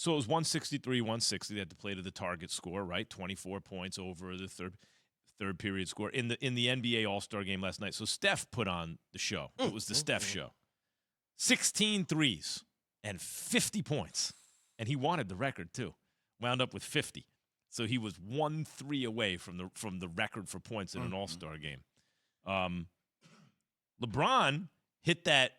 So it was 163-160. They had to play to the target score, right? 24 points over the third period score in the NBA All-Star game last night. So Steph put on the show. It was the Steph show. 16 threes and 50 points. And he wanted the record too. Wound up with 50. So he was 1 3 away from the record for points in an All-Star game. LeBron hit that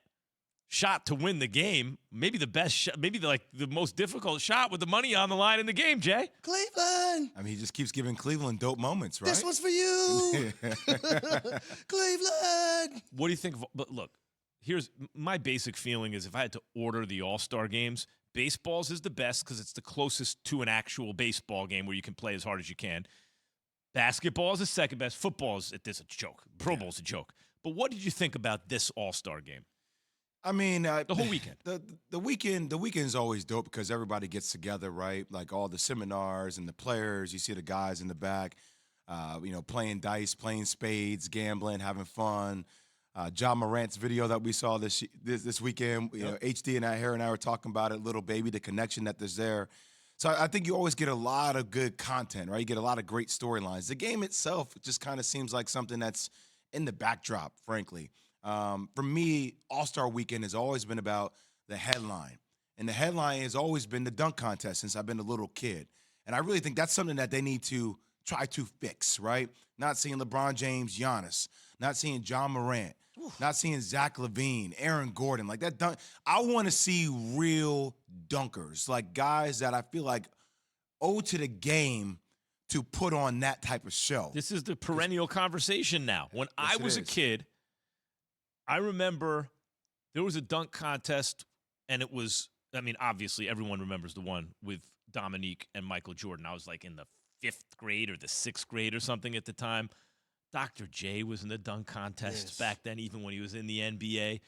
shot to win the game, maybe the best shot, maybe the most difficult shot with the money on the line in the game, Jay. Cleveland. I mean, he just keeps giving Cleveland dope moments, right? This one's for you. Cleveland. What do you think but look, here's my basic feeling is if I had to order the All-Star games, baseball's is the best because it's the closest to an actual baseball game where you can play as hard as you can. Basketball is the second best. Football is a joke. Pro Bowl's a joke. But what did you think about this All-Star game? I mean, the whole weekend. The weekend is always dope because everybody gets together, right? Like all the seminars and the players. You see the guys in the back, playing dice, playing spades, gambling, having fun. Ja Morant's video that we saw this weekend. HD and I were talking about it. Little baby, the connection that there's there. So I think you always get a lot of good content, right? You get a lot of great storylines. The game itself just kind of seems like something that's in the backdrop, frankly. For me, All-Star Weekend has always been about the headline. And the headline has always been the dunk contest since I've been a little kid. And I really think that's something that they need to try to fix, right? Not seeing LeBron James, Giannis, not seeing John Morant, not seeing Zach LaVine, Aaron Gordon. Like that dunk. I want to see real dunkers, like guys that I feel like owe to the game to put on that type of show. This is the perennial conversation now. When I was a kid, I remember there was a dunk contest, and it was, I mean, obviously everyone remembers the one with Dominique and Michael Jordan. I was like in the 5th grade or the 6th grade or something at the time. Dr. J was in the dunk contest back then, even when he was in the NBA.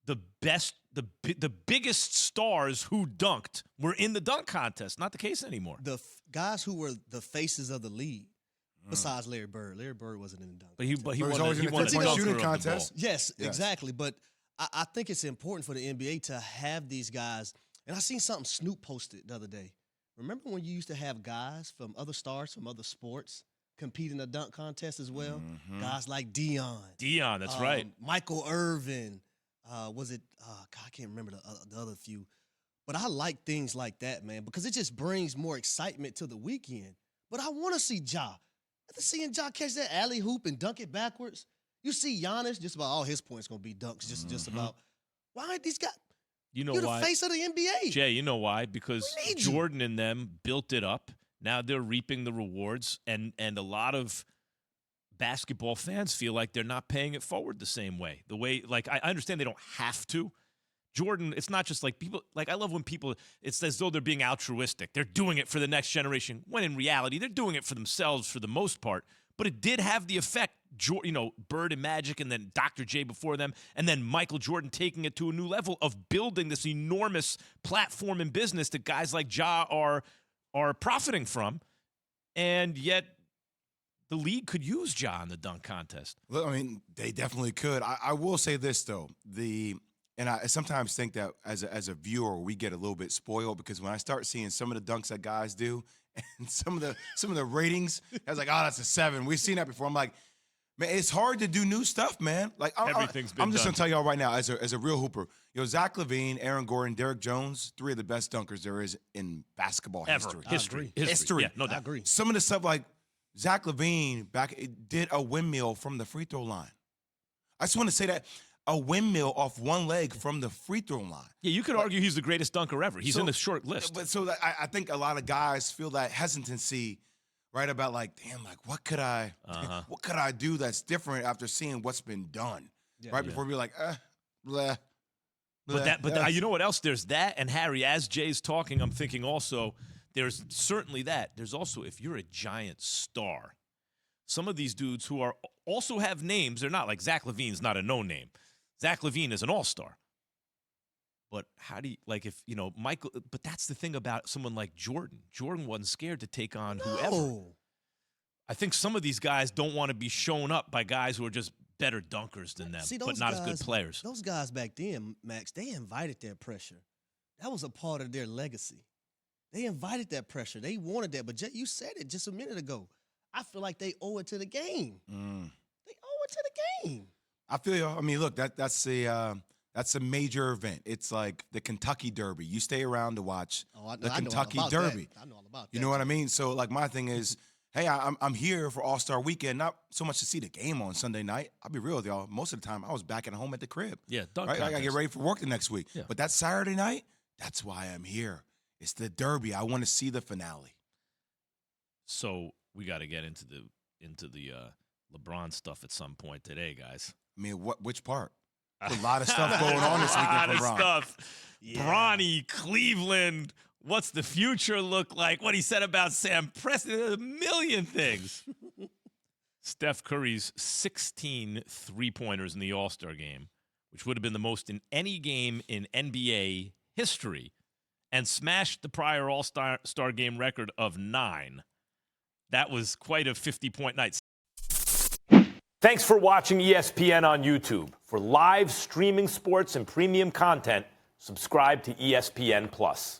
The biggest stars who dunked were in the dunk contest. Not the case anymore. The guys who were the faces of the league. Besides Larry Bird. Larry Bird wasn't in the dunk contest. But he won a shooting contest. Yes, exactly. But I think it's important for the NBA to have these guys. And I seen something Snoop posted the other day. Remember when you used to have guys from other stars from other sports compete in the dunk contest as well? Mm-hmm. Guys like Dion. That's right. Michael Irvin. I can't remember the other few. But I like things like that, man, because it just brings more excitement to the weekend. But I want to see Ja. After seeing Ja catch that alley hoop and dunk it backwards, you see Giannis, just about all his points going to be dunks, just about. Why aren't these guys? You know You're why? the face of the NBA. Jay, you know why? Because Jordan and them built it up. Now they're reaping the rewards, and a lot of basketball fans feel like they're not paying it forward the same way. The way, like, I understand they don't have to. Jordan, it's not just like people, like I love when people, it's as though they're being altruistic. They're doing it for the next generation, when in reality, they're doing it for themselves for the most part. But it did have the effect, Bird and Magic and then Dr. J before them, and then Michael Jordan taking it to a new level of building this enormous platform in business that guys like Ja are profiting from. And yet the league could use Ja in the dunk contest. Look, I mean, they definitely could. I will say this, though. And I sometimes think that as a viewer, we get a little bit spoiled because when I start seeing some of the dunks that guys do and some of the ratings, I was like, oh, that's a 7. We've seen that before. I'm like, man, it's hard to do new stuff, man. Like Everything's been I'm just done. gonna tell y'all right now, as a real hooper, Zach LaVine, Aaron Gordon, Derrick Jones, 3 of the best dunkers there is in basketball Ever. history. History. Yeah, no doubt. I agree. Some of the stuff like Zach LaVine did a windmill from the free throw line. I just want to say that. A windmill off one leg from the free throw line. Yeah, you could argue he's the greatest dunker ever. He's in the short list. But I think a lot of guys feel that hesitancy, right? About like, damn, like what could I do that's different after seeing what's been done, right? Before we're like, blah. But you know what else? There's that, and Harry, as Jay's talking, I'm thinking also there's certainly that. There's also, if you're a giant star, some of these dudes who are also have names. They're not like Zach LaVine's not a no name. Zach LaVine is an all-star. But how do you, like if, Michael, but that's the thing about someone like Jordan. Jordan wasn't scared to take on whoever. I think some of these guys don't want to be shown up by guys who are just better dunkers than them, but not as good players. Those guys back then, Max, they invited their pressure. That was a part of their legacy. They invited that pressure. They wanted that. But you said it just a minute ago. I feel like they owe it to the game. They owe it to the game. I feel you. I mean, look, that's a major event. It's like the Kentucky Derby. You stay around to watch the Kentucky Derby. I know all about that. You know what I mean? So, like, my thing is, hey, I'm here for All-Star Weekend, not so much to see the game on Sunday night. I'll be real with y'all. Most of the time, I was back at home at the crib. Yeah, dunk right? I got to contest. get ready for work the next week. Yeah. But that Saturday night, that's why I'm here. It's the Derby. I want to see the finale. So we got to get into the LeBron stuff at some point today, guys. I mean, which part? There's a lot of stuff going on this weekend for Bron. Stuff. Yeah. Bronny, Cleveland. What's the future look like? What he said about Sam Presti. A million things. Steph Curry's 16 three-pointers in the All-Star game, which would have been the most in any game in NBA history, and smashed the prior All-Star game record of 9. That was quite a 50-point night. Thanks for watching ESPN on YouTube. For live streaming sports and premium content, subscribe to ESPN+.